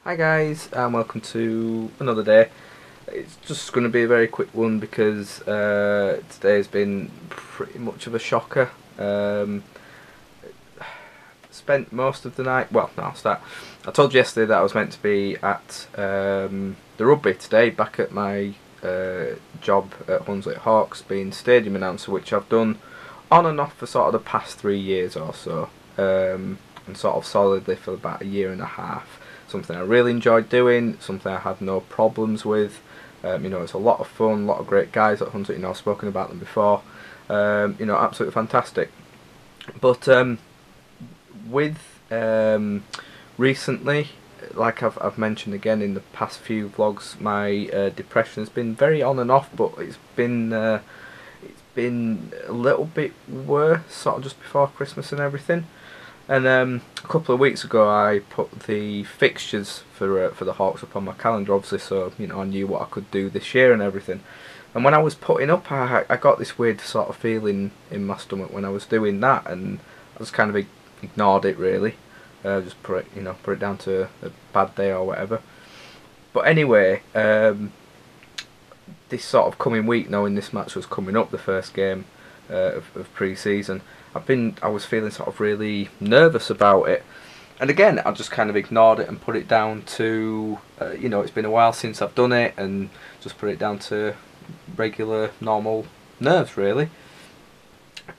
Hi guys, and welcome to another day. It's just going to be a very quick one because today's been pretty much of a shocker. Spent most of the night, well, no, I'll start. I told you yesterday that I was meant to be at the rugby today, back at my job at Hunslet Hawks, being stadium announcer, which I've done on and off for sort of the past 3 years or so, and sort of solidly for about a year and a half. Something I really enjoyed doing, something I had no problems with. It's a lot of fun, a lot of great guys at Hunslet. I've spoken about them before. Absolutely fantastic. But with recently, like I've mentioned again in the past few vlogs, my depression has been very on and off, but it's been a little bit worse, sort of just before Christmas and everything. And a couple of weeks ago, I put the fixtures for the Hawks up on my calendar, obviously, so I knew what I could do this year and everything. And when I was putting up, I got this weird sort of feeling in my stomach when I was doing that, and I just kind of ignored it really. Just put it down to a bad day or whatever. But anyway, this sort of coming week, knowing this match was coming up, the first game of pre-season, I was feeling sort of really nervous about it, and again I just kind of ignored it and put it down to it's been a while since I've done it, and just put it down to regular normal nerves really.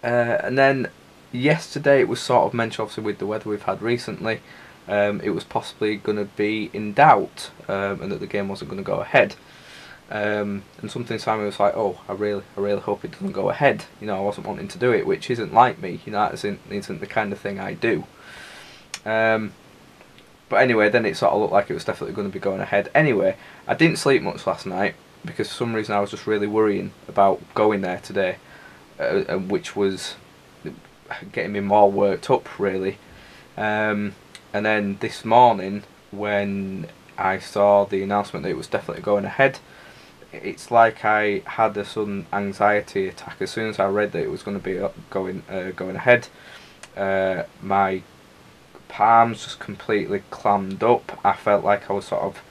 And then yesterday it was sort of mentioned, obviously with the weather we've had recently, it was possibly going to be in doubt, and that the game wasn't going to go ahead. And something inside me was like, oh, I really hope it doesn't go ahead. I wasn't wanting to do it, which isn't like me. That isn't the kind of thing I do. But anyway, then it sort of looked like it was definitely going to be going ahead. Anyway, I didn't sleep much last night because for some reason I was just really worrying about going there today, which was getting me more worked up really. And then this morning, when I saw the announcement that it was definitely going ahead, it's like I had a sudden anxiety attack. As soon as I read that it was going to be going ahead, my palms just completely clammed up. I felt like I was sort of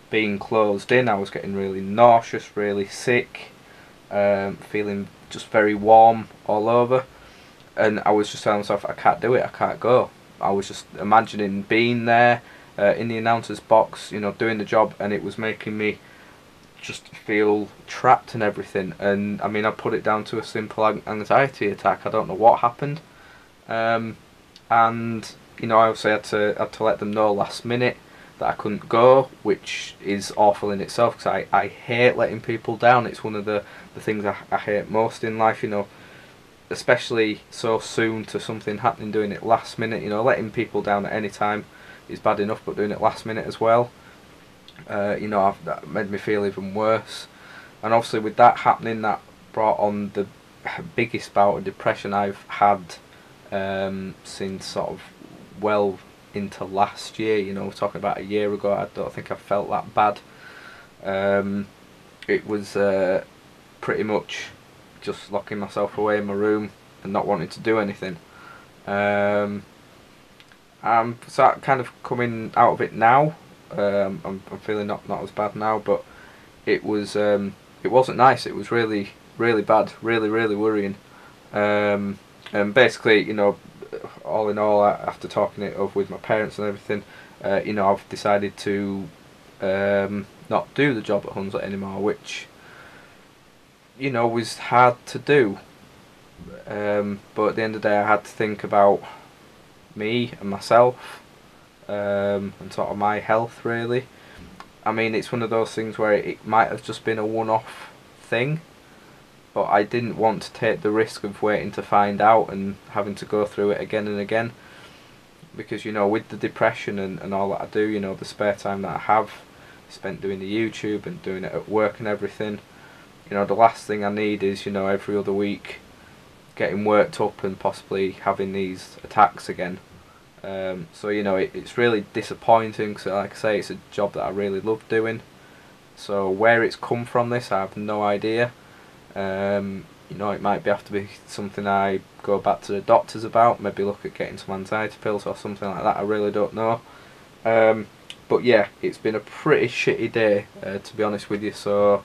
being closed in. I was getting really nauseous, really sick, feeling just very warm all over, and I was just telling myself, I can't do it, I can't go. I was just imagining being there in the announcer's box, doing the job, and it was making me just feel trapped and everything. And I mean, I put it down to a simple anxiety attack. I don't know what happened, and I obviously had to let them know last minute that I couldn't go, which is awful in itself because I hate letting people down. It's one of the things I hate most in life, especially so soon to something happening. Doing it last minute, letting people down at any time is bad enough, but doing it last minute as well, that made me feel even worse. And obviously with that happening, that brought on the biggest bout of depression I've had since sort of well into last year. We're talking about a year ago. I don't think I felt that bad. It was pretty much just locking myself away in my room and not wanting to do anything. I'm so kind of coming out of it now. I'm feeling not as bad now, but it wasn't nice. It was really bad, really worrying. And basically, all in all, after talking it over with my parents and everything, I've decided to not do the job at Hunslet anymore, which was hard to do. But at the end of the day, I had to think about me and myself, and sort of my health really. I mean, it's one of those things where it might have just been a one-off thing, but I didn't want to take the risk of waiting to find out and having to go through it again and again, because with the depression and all that I do, the spare time that I have spent doing the YouTube and doing it at work and everything, the last thing I need is every other week getting worked up and possibly having these attacks again. So it's really disappointing because, like I say, it's a job that I really love doing. So where it's come from, this I have no idea. It might have to be something I go back to the doctors about, maybe look at getting some anxiety pills or something like that. I really don't know. But yeah, it's been a pretty shitty day, to be honest with you. So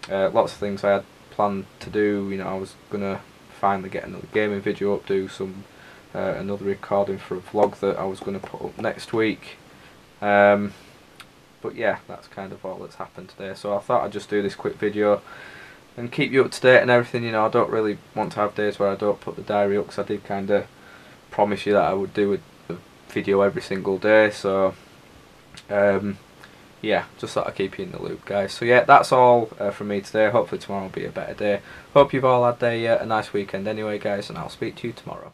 lots of things I had planned to do. You know, I was gonna finally get another gaming video up, do some another recording for a vlog that I was gonna put up next week. But yeah, that's kind of all that's happened today. So I thought I'd just do this quick video and keep you up to date and everything. You know, I don't really want to have days where I don't put the diary up, because I did kind of promise you that I would do a video every single day. So yeah, just thought I'd keep you in the loop, guys. So yeah, that's all from me today. Hopefully tomorrow will be a better day. Hope you've all had a nice weekend anyway, guys, and I'll speak to you tomorrow.